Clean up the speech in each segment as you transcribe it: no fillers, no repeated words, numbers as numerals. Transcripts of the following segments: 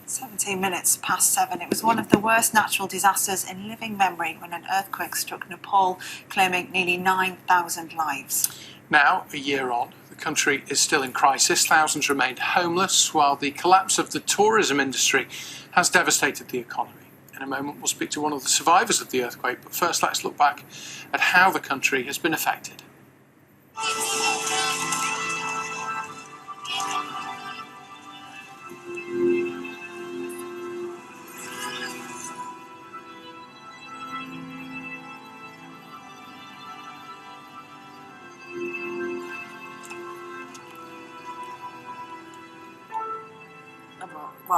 17 minutes past 7. It was one of the worst natural disasters in living memory when an earthquake struck Nepal, claiming nearly 9,000 lives. Now, a year on, the country is still in crisis. Thousands remain homeless, while the collapse of the tourism industry has devastated the economy. In a moment, we'll speak to one of the survivors of the earthquake, but first let's look back at how the country has been affected.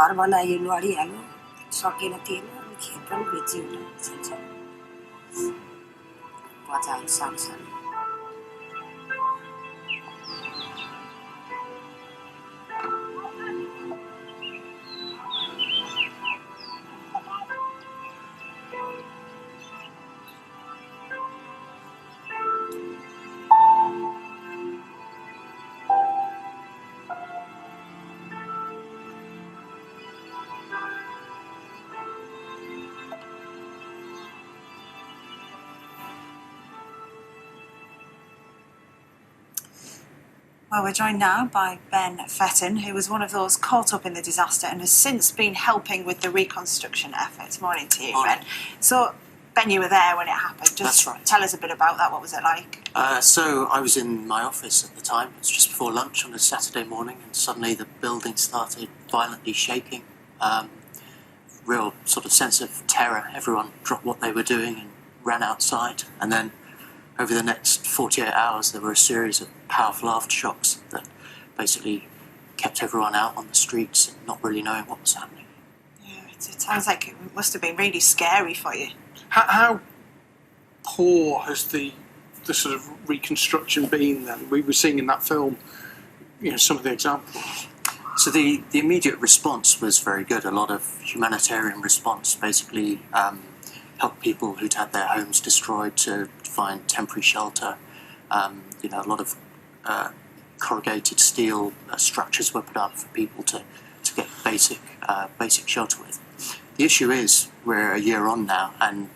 घरमा यो लडिहाल्यो सकेन तेल अनि खेत पनि बेच्यो बजारहरू सानो सानो Well, we're joined now by Ben Fetton, who was one of those caught up in the disaster and has since been helping with the reconstruction efforts. Morning to you, Ben. So, Ben, you were there when it happened. That's right. Tell us a bit about that. What was it like? So I was in my office at the time. It was just before lunch on a Saturday morning, and suddenly the building started violently shaking. Real sort of sense of terror. Everyone dropped what they were doing and ran outside. And then over the next 48 hours, there were a series of powerful aftershocks that basically kept everyone out on the streets and not really knowing what was happening. Yeah, it sounds like it must have been really scary for you. How poor has the sort of reconstruction been then? We were seeing in that film, some of the examples. So the immediate response was very good. A lot of humanitarian response, basically helped people who'd had their homes destroyed to find temporary shelter. A lot of corrugated steel structures were put up for people to get basic shelter with. The issue is we're a year on now, and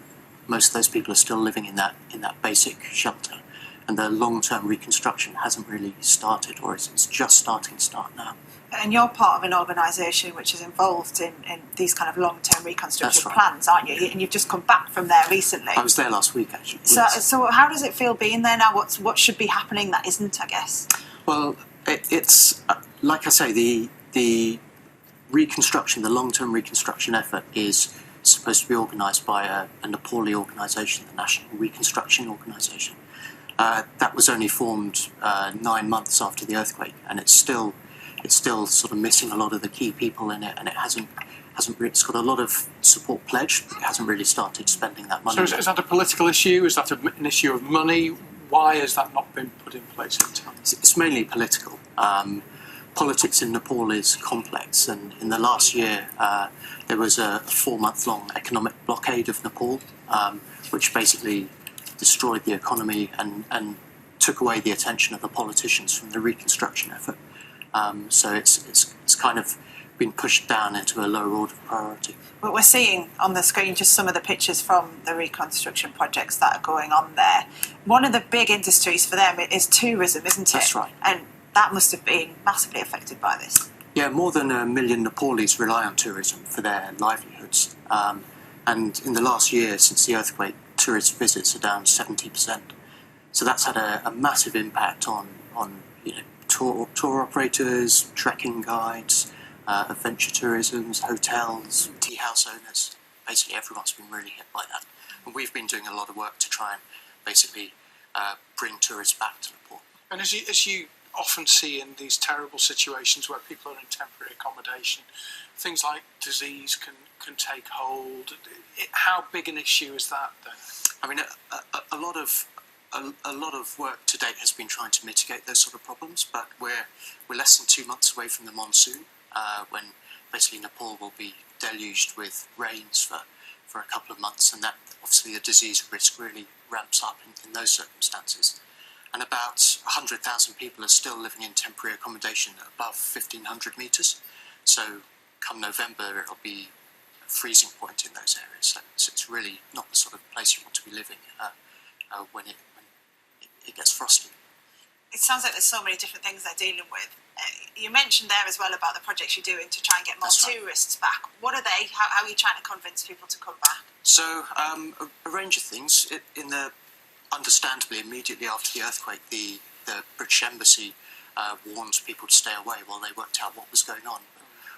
most of those people are still living in that basic shelter, and the long-term reconstruction hasn't really started, or it's just starting to start now. And you're part of an organisation which is involved in these kind of long-term reconstruction plans, aren't you? And you've just come back from there recently. I was there last week, actually. So how does it feel being there now? What should be happening that isn't, I guess? Well, it's like I say, the reconstruction, the long-term reconstruction effort is supposed to be organised by a Nepali organisation, the National Reconstruction Organisation. That was only formed 9 months after the earthquake, and it's still sort of missing a lot of the key people in it, and it hasn't really, it's got a lot of support pledged, but it hasn't really started spending that money. So is that a political issue? Is that an issue of money? Why has that not been put in place in time? It's mainly political. Politics in Nepal is complex, and in the last year there was a 4-month-long economic blockade of Nepal, which basically destroyed the economy and took away the attention of the politicians from the reconstruction effort. So it's kind of been pushed down into a lower order of priority. But we're seeing on the screen just some of the pictures from the reconstruction projects that are going on there. One of the big industries for them is tourism, isn't it? That's right. And that must have been massively affected by this. Yeah, more than 1 million Nepalese rely on tourism for their livelihoods. And in the last year, since the earthquake, tourist visits are down 70%. So that's had a massive impact on tour operators, trekking guides, adventure tourism, hotels, tea house owners. Basically, everyone's been really hit by that. And we've been doing a lot of work to try and basically bring tourists back to Nepal. And as you often see in these terrible situations where people are in temporary accommodation, things like disease can take hold. How big an issue is that then? I mean, a lot of work to date has been trying to mitigate those sort of problems, but we're less than 2 months away from the monsoon, when basically Nepal will be deluged with rains for a couple of months, and that obviously the disease risk really ramps up in those circumstances. And about 100,000 people are still living in temporary accommodation above 1,500 metres. So come November, it'll be a freezing point in those areas. So it's really not the sort of place you want to be living when it gets frosty. It sounds like there's so many different things they're dealing with. You mentioned there as well about the projects you're doing to try and get more That's right. tourists back. What are they? How are you trying to convince people to come back? So a range of things. Understandably, immediately after the earthquake, the British Embassy warned people to stay away while they worked out what was going on.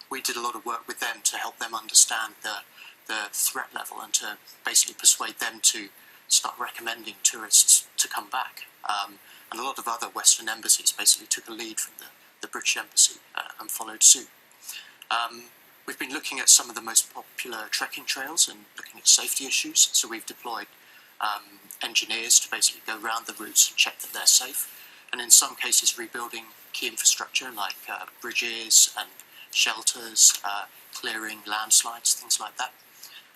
We did a lot of work with them to help them understand the threat level and to basically persuade them to start recommending tourists to come back. And a lot of other Western embassies basically took a lead from the British Embassy and followed suit. We've been looking at some of the most popular trekking trails and looking at safety issues. So we've deployed engineers to basically go around the routes and check that they're safe. And in some cases, rebuilding key infrastructure like bridges and shelters, clearing landslides, things like that.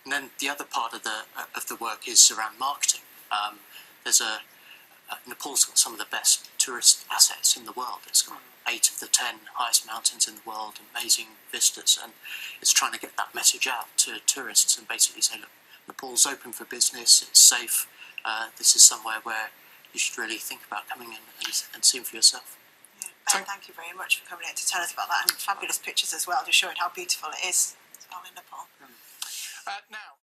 And then the other part of the work is around marketing. Nepal's got some of the best tourist assets in the world. It's got 8 of the 10 highest mountains in the world, amazing vistas, and it's trying to get that message out to tourists and basically say, look, Nepal's open for business, it's safe, this is somewhere where you should really think about coming in and seeing for yourself. Yeah. Ben, thank you very much for coming in to tell us about that, and fabulous pictures as well, just showing how beautiful it is as well in Nepal. Now.